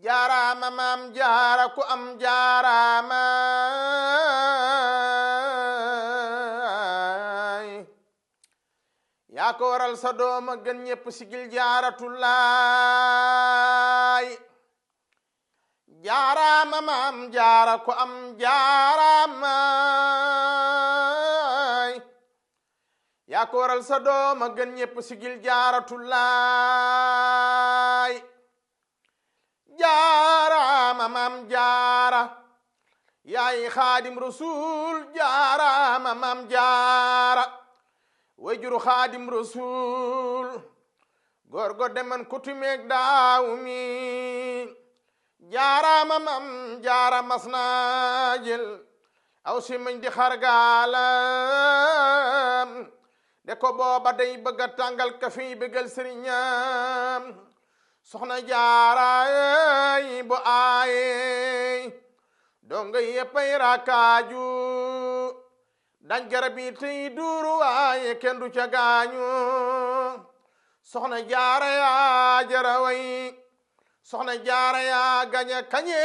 jaaraama maam jaara ku am jaaraama yaa ko waral sa dooma gën ñépp sigil jaaratullaay jaaraama maam jaara ku am jaaraama yaa ko waral sa dooma gën ñépp sigil jaaratullaay jaaraama maam jaara yaay xaadim rasul jaaraama maam jaara wayjuru xaadim rasul góor go deman kutumeeg daaw mi jaaraama maam jaara mas naa jël aw si mañ di xargaalam de ko booba day bëgg a tàngal kafe bëggal sëriñam soxna jaara bu aaye donga yéppay rakaaju dañ garab yi tey duuru waaye kenn du ca gaañu soxna jaara yaa jara way soxna jaara yaa gañe kañe